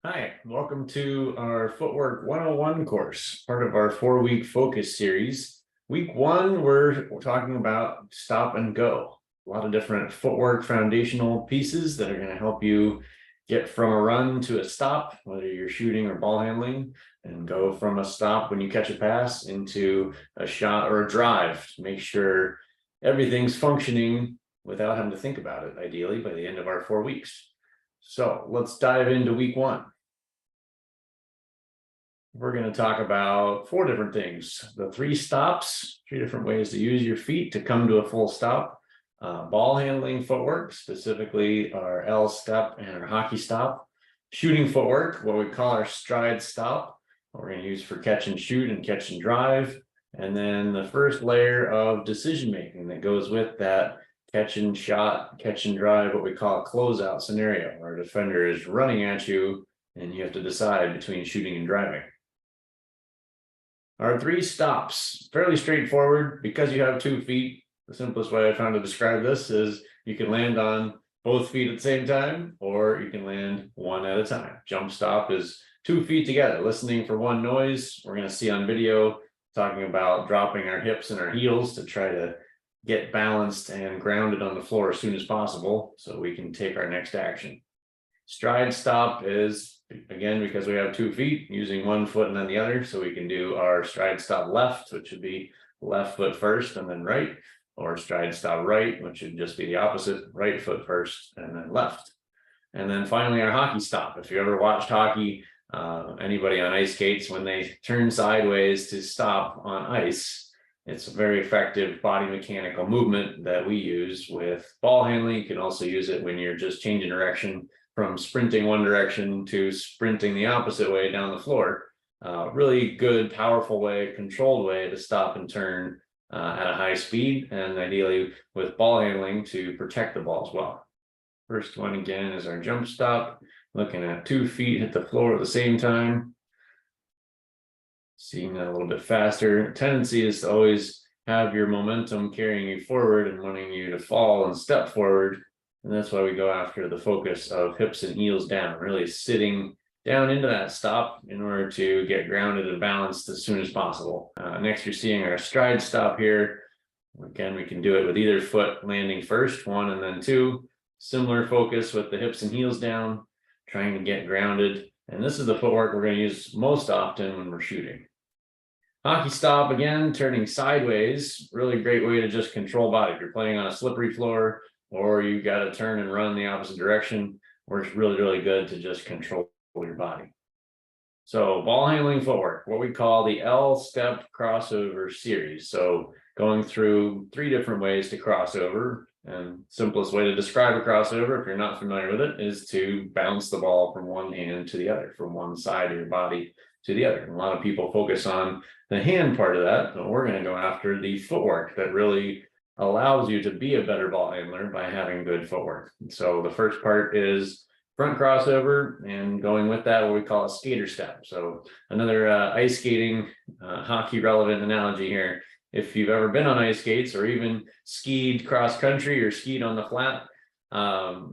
Hi, welcome to our Footwork 101 course, part of our 4-week focus series. Week 1, we're talking about stop and go. A lot of different footwork foundational pieces that are going to help you get from a run to a stop, whether you're shooting or ball handling, and go from a stop when you catch a pass into a shot or a drive to make sure everything's functioning without having to think about it, ideally, by the end of our 4 weeks. So let's dive into week 1. We're going to talk about 4 different things. The 3 stops, 3 different ways to use your feet to come to a full stop. Ball handling footwork, specifically our L step and our hockey stop. Shooting footwork, what we call our stride stop, what we're going to use for catch and shoot and catch and drive. And then the first layer of decision making that goes with that catch and shot, catch and drive, what we call a closeout scenario, where a defender is running at you and you have to decide between shooting and driving. Our 3 stops, fairly straightforward because you have 2 feet. The simplest way I found to describe this is you can land on both feet at the same time, or you can land one at a time. Jump stop is 2 feet together, listening for one noise. We're going to see on video talking about dropping our hips and our heels to try to get balanced and grounded on the floor as soon as possible so we can take our next action. Stride stop is, again, because we have 2 feet, using one foot and then the other, so we can do our stride stop left, which would be left foot first and then right, or stride stop right, which would just be the opposite, right foot first and then left. And then finally our hockey stop. If you ever watched hockey, anybody on ice skates, when they turn sideways to stop on ice, it's a very effective body mechanical movement that we use with ball handling. You can also use it when you're just changing direction from sprinting one direction to sprinting the opposite way down the floor. Really good, powerful way, controlled way to stop and turn at a high speed, and ideally with ball handling to protect the ball as well. First one again is our jump stop, looking at 2 feet hit the floor at the same time. Seeing that a little bit faster. Tendency is to always have your momentum carrying you forward and wanting you to fall and step forward. And that's why we go after the focus of hips and heels down, really sitting down into that stop in order to get grounded and balanced as soon as possible. Next, you're seeing our stride stop here. Again, we can do it with either foot landing first, 1 and then 2. Similar focus with the hips and heels down, trying to get grounded. And this is the footwork we're going to use most often when we're shooting. Hockey stop, again, turning sideways, really great way to just control body. If you're playing on a slippery floor, or you got to turn and run the opposite direction, works really, really good to just control your body. So ball handling footwork, what we call the L step crossover series. So going through 3 different ways to crossover, and simplest way to describe a crossover, if you're not familiar with it, is to bounce the ball from one hand to the other, from one side of your body to the other. And a lot of people focus on the hand part of that, but we're going to go after the footwork that really allows you to be a better ball handler by having good footwork. So the first part is front crossover, and going with that, what we call a skater step. So another ice skating, hockey relevant analogy here. If you've ever been on ice skates or even skied cross country or skied on the flat,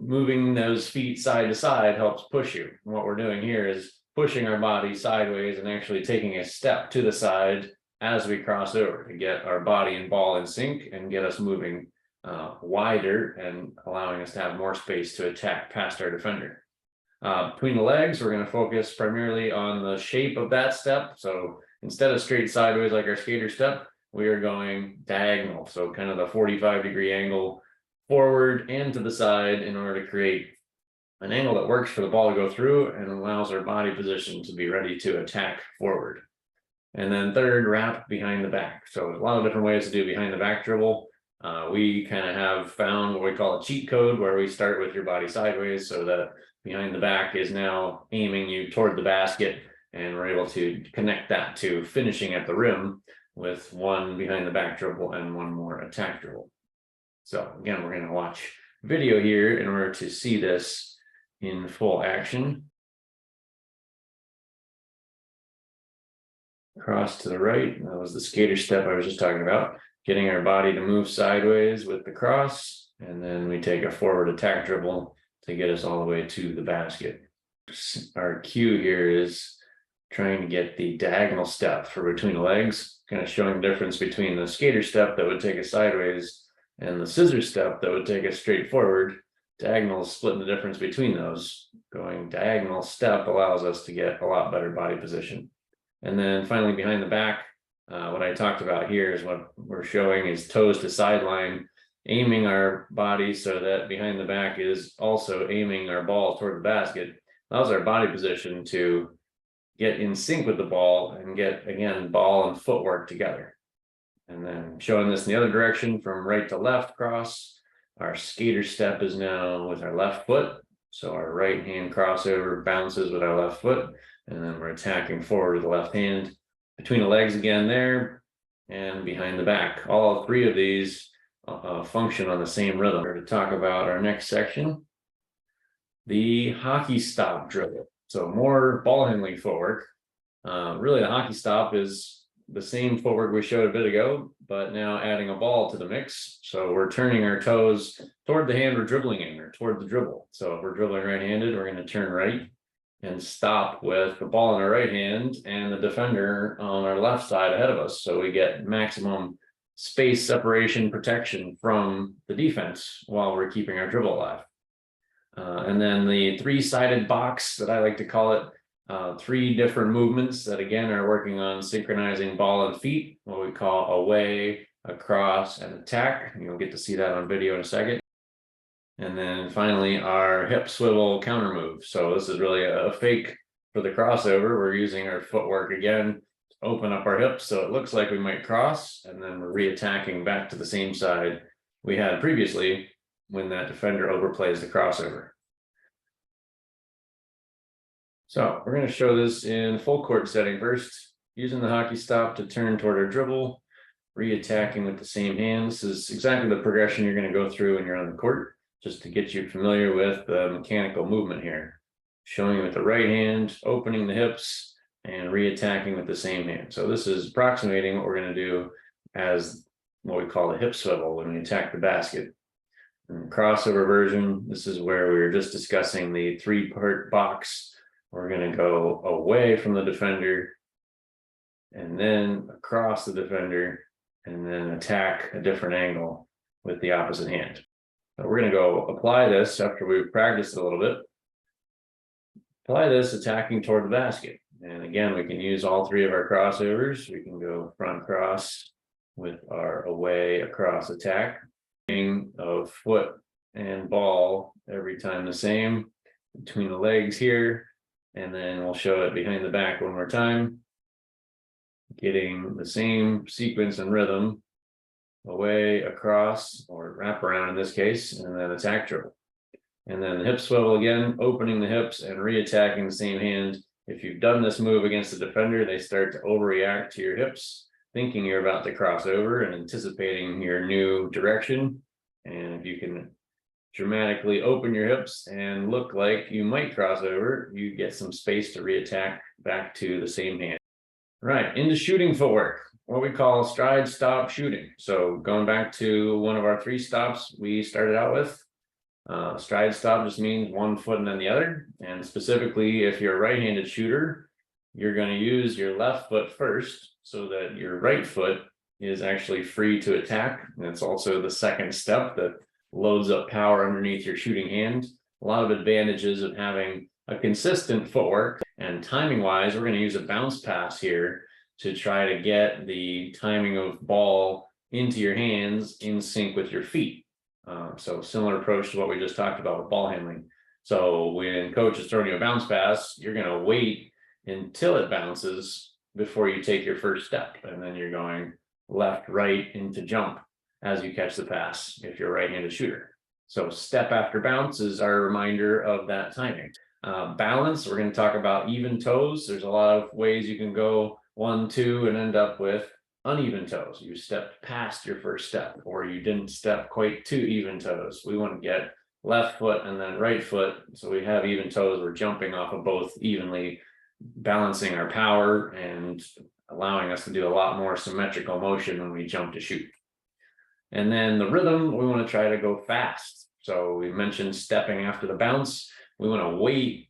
moving those feet side to side helps push you. And what we're doing here is pushing our body sideways and actually taking a step to the side as we cross over to get our body and ball in sync and get us moving wider and allowing us to have more space to attack past our defender. Between the legs, we're going to focus primarily on the shape of that step. So instead of straight sideways like our skater step, we are going diagonal. So kind of the 45-degree angle forward and to the side in order to create an angle that works for the ball to go through and allows our body position to be ready to attack forward. And then third, wrap behind the back. So there's a lot of different ways to do behind the back dribble. We kind of have found what we call a cheat code, where we start with your body sideways so that behind the back is now aiming you toward the basket, and we're able to connect that to finishing at the rim with 1 behind the back dribble and 1 more attack dribble. So again, we're going to watch video here in order to see this in full action. Cross to the right, that was the skater step I was just talking about, getting our body to move sideways with the cross, and then we take a forward attack dribble to get us all the way to the basket. Our cue here is trying to get the diagonal step for between the legs, kind of showing the difference between the skater step that would take us sideways and the scissor step that would take us straight forward. Diagonal splitting the difference between those. Going diagonal step allows us to get a lot better body position. And then finally behind the back, what I talked about here is what we're showing is toes to sideline, aiming our body so that behind the back is also aiming our ball toward the basket. Allows our body position to get in sync with the ball and get, again, ball and footwork together. And then showing this in the other direction from right to left cross. Our skater step is now with our left foot. So our right hand crossover bounces with our left foot. And then we're attacking forward with the left hand. Between the legs again there and behind the back. All three of these function on the same rhythm. We're to talk about our next section, the hockey stop dribble. So more ball handling footwork. Really the hockey stop is the same footwork we showed a bit ago, but now adding a ball to the mix. So we're turning our toes toward the hand we're dribbling in, or toward the dribble. So if we're dribbling right-handed, we're going to turn right and stop with the ball in our right hand and the defender on our left side ahead of us. So we get maximum space separation protection from the defense while we're keeping our dribble alive. And then the three-sided box that I like to call it, three different movements that again are working on synchronizing ball and feet, what we call away, across, and attack. You'll get to see that on video in a second. And then finally our hip swivel counter move. So this is really a fake for the crossover. We're using our footwork again to open up our hips so it looks like we might cross, and then we're re-attacking back to the same side we had previously when that defender overplays the crossover. So we're going to show this in full court setting first, using the hockey stop to turn toward our dribble, re-attacking with the same hand. This is exactly the progression you're going to go through when you're on the court, just to get you familiar with the mechanical movement here. Showing with the right hand, opening the hips, and re-attacking with the same hand. So this is approximating what we're going to do as what we call the hip swivel when we attack the basket. In the crossover version, this is where we were just discussing the three-part box. We're going to go away from the defender and then across the defender and then attack a different angle with the opposite hand. So we're going to go apply this after we've practiced a little bit. Apply this attacking toward the basket. And again, we can use all three of our crossovers. We can go front cross with our away across attack. Of foot and ball every time the same between the legs here. And then we'll show it behind the back one more time. Getting the same sequence and rhythm, away, across, or wrap around in this case, and then attack dribble. And then the hip swivel again, opening the hips and re-attacking the same hand. If you've done this move against the defender, they start to overreact to your hips, thinking you're about to cross over and anticipating your new direction. And if you can dramatically open your hips and look like you might cross over, you get some space to re-attack back to the same hand. Right, into shooting footwork, what we call stride, stop, shooting. So going back to one of our three stops we started out with, stride, stop just means one foot and then the other. And specifically, if you're a right-handed shooter, you're going to use your left foot first so that your right foot is actually free to attack. And it's also the second step that loads up power underneath your shooting hand. A lot of advantages of having a consistent footwork. And timing wise, we're going to use a bounce pass here to try to get the timing of ball into your hands in sync with your feet. So similar approach to what we just talked about with ball handling. So when coach is throwing you a bounce pass, you're going to wait until it bounces before you take your first step. And then you're going left, right into jump as you catch the pass if you're a right-handed shooter. So step after bounce is our reminder of that timing. Balance, we're going to talk about even toes. There's a lot of ways you can go 1, 2 and end up with uneven toes. You stepped past your first step, or you didn't step quite to even toes. We want to get left foot and then right foot, so we have even toes. We're jumping off of both evenly, balancing our power and allowing us to do a lot more symmetrical motion when we jump to shoot. And then the rhythm, we want to try to go fast. So we mentioned stepping after the bounce. We want to wait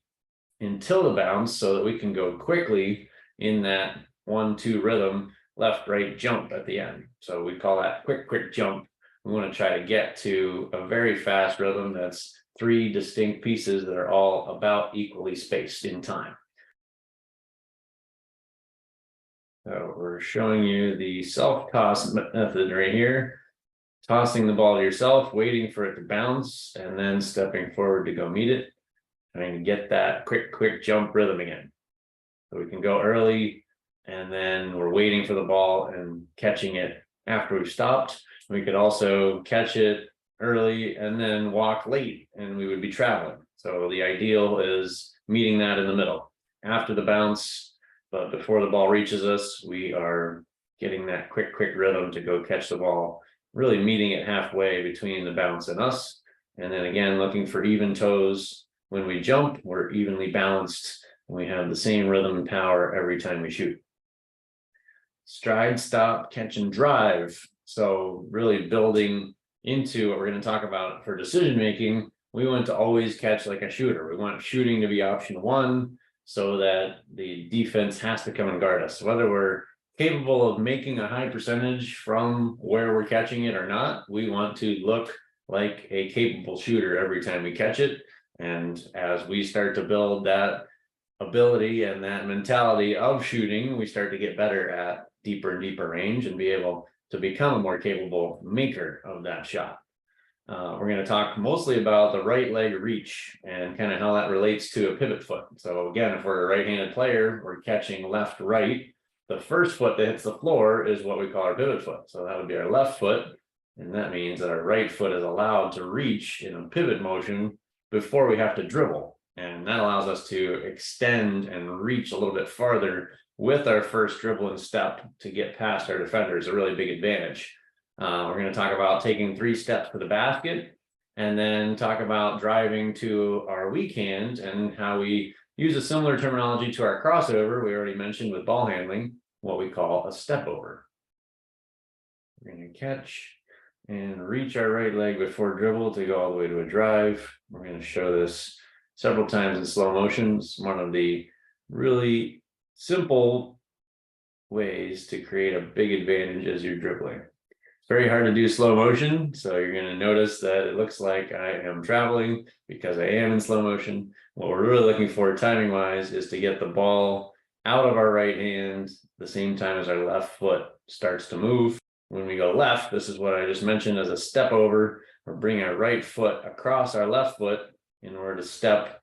until the bounce so that we can go quickly in that 1-2 rhythm, left, right jump at the end. So we call that quick jump. We want to try to get to a very fast rhythm that's 3 distinct pieces that are all about equally spaced in time. So we're showing you the self-toss method right here. Tossing the ball to yourself, waiting for it to bounce, and then stepping forward to go meet it. Trying to get that quick jump rhythm again. So we can go early, and then we're waiting for the ball and catching it after we've stopped. We could also catch it early and then walk late, and we would be traveling. So the ideal is meeting that in the middle after the bounce, but before the ball reaches us, we are getting that quick rhythm to go catch the ball, really meeting it halfway between the bounce and us. And then again, looking for even toes. When we jump, we're evenly balanced, and we have the same rhythm and power every time we shoot. Stride, stop, catch, and drive. So really building into what we're going to talk about for decision making, we want to always catch like a shooter. We want shooting to be option 1 so that the defense has to come and guard us. Whether we're capable of making a high percentage from where we're catching it or not, we want to look like a capable shooter every time we catch it. And as we start to build that ability and that mentality of shooting, we start to get better at deeper and deeper range and be able to become a more capable maker of that shot. We're going to talk mostly about the right leg reach and kind of how that relates to a pivot foot. So again, if we're a right-handed player, we're catching left, right. The first foot that hits the floor is what we call our pivot foot. So that would be our left foot. And that means that our right foot is allowed to reach in a pivot motion before we have to dribble. And that allows us to extend and reach a little bit farther with our first dribble and step to get past our defenders, a really big advantage. We're going to talk about taking 3 steps to the basket, and then talk about driving to our weak hand and how we use a similar terminology to our crossover we already mentioned with ball handling, what we call a step over. We're going to catch and reach our right leg before dribble to go all the way to a drive. We're going to show this several times in slow motion. It's one of the really simple ways to create a big advantage as you're dribbling. It's very hard to do slow motion, so you're going to notice that it looks like I am traveling because I am in slow motion. What we're really looking for timing wise is to get the ball out of our right hand the same time as our left foot starts to move. When we go left, this is what I just mentioned as a step over. We're bringing our right foot across our left foot in order to step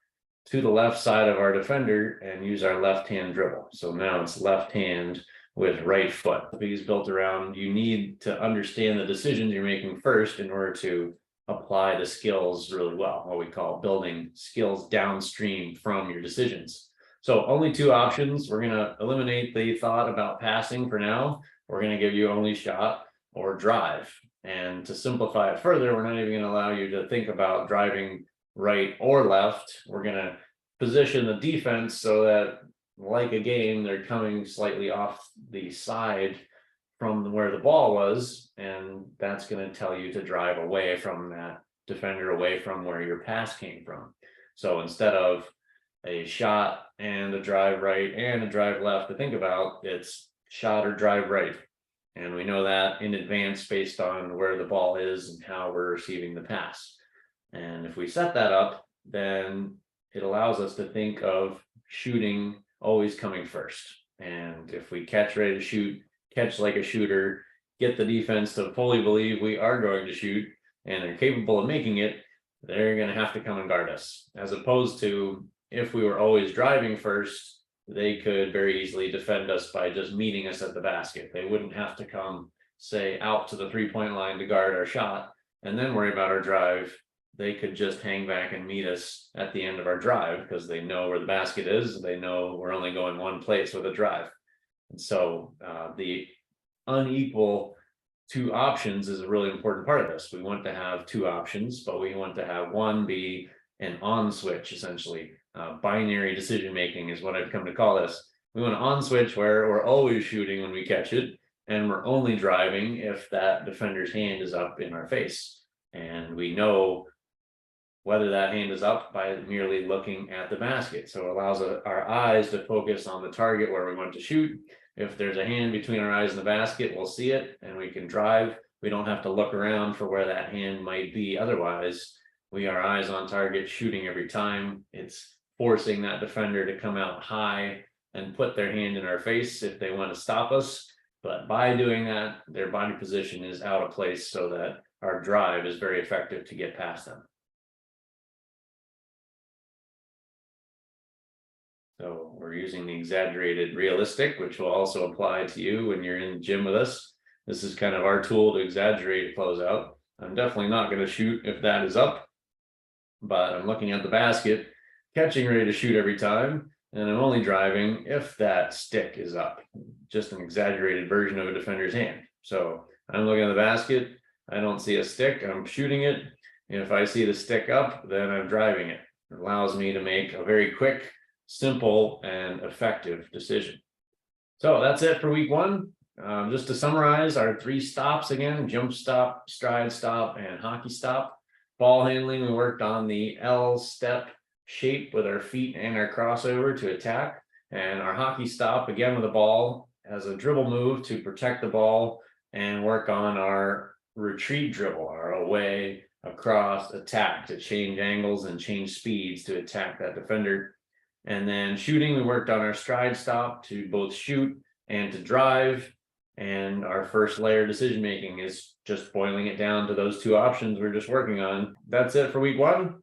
to the left side of our defender and use our left hand dribble. So now it's left hand with right foot. The big is built around, you need to understand the decisions you're making first in order to apply the skills really well, what we call building skills downstream from your decisions. So only 2 options. We're going to eliminate the thought about passing for now. We're going to give you only shot or drive. And to simplify it further, we're not even going to allow you to think about driving right or left. We're going to position the defense so that, like a game, they're coming slightly off the side from where the ball was, and that's going to tell you to drive away from that defender, away from where your pass came from. So instead of a shot and a drive right and a drive left to think about, it's shot or drive right. And we know that in advance based on where the ball is and how we're receiving the pass. And if we set that up, then it allows us to think of shooting always coming first. And if we catch ready to shoot, catch like a shooter, get the defense to fully believe we are going to shoot and are capable of making it, they're going to have to come and guard us. As opposed to if we were always driving first, they could very easily defend us by just meeting us at the basket. They wouldn't have to come, say, out to the 3-point line to guard our shot and then worry about our drive. They could just hang back and meet us at the end of our drive because they know where the basket is. They know we're only going one place with a drive. And so the unequal 2 options is a really important part of this. We want to have 2 options, but we want to have one be an on switch, essentially. Binary decision making is what I've come to call this. We want an on switch where we're always shooting when we catch it, and we're only driving if that defender's hand is up in our face. And we know whether that hand is up by merely looking at the basket. So it allows our eyes to focus on the target where we want to shoot. If there's a hand between our eyes and the basket, we'll see it and we can drive. We don't have to look around for where that hand might be. Otherwise, we are eyes on target, shooting every time. It's forcing that defender to come out high and put their hand in our face if they want to stop us. But by doing that, their body position is out of place so that our drive is very effective to get past them. So we're using the exaggerated realistic, which will also apply to you when you're in the gym with us. This is kind of our tool to exaggerate closeout. I'm definitely not going to shoot if that is up, but I'm looking at the basket, catching ready to shoot every time, and I'm only driving if that stick is up. Just an exaggerated version of a defender's hand. So I'm looking at the basket, I don't see a stick, I'm shooting it. If I see the stick up, then I'm driving it. It allows me to make a very quick, simple, and effective decision. So that's it for week one. Just to summarize our 3 stops again: jump stop, stride stop, and hockey stop. Ball handling, we worked on the L step shape with our feet and our crossover to attack. And our hockey stop, again with the ball as a dribble move to protect the ball and work on our retreat dribble, our away, across, attack, to change angles and change speeds to attack that defender. And then shooting, we worked on our stride stop to both shoot and to drive. And our first layer decision making is just boiling it down to those 2 options we're just working on. That's it for week one.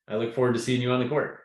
I look forward to seeing you on the court.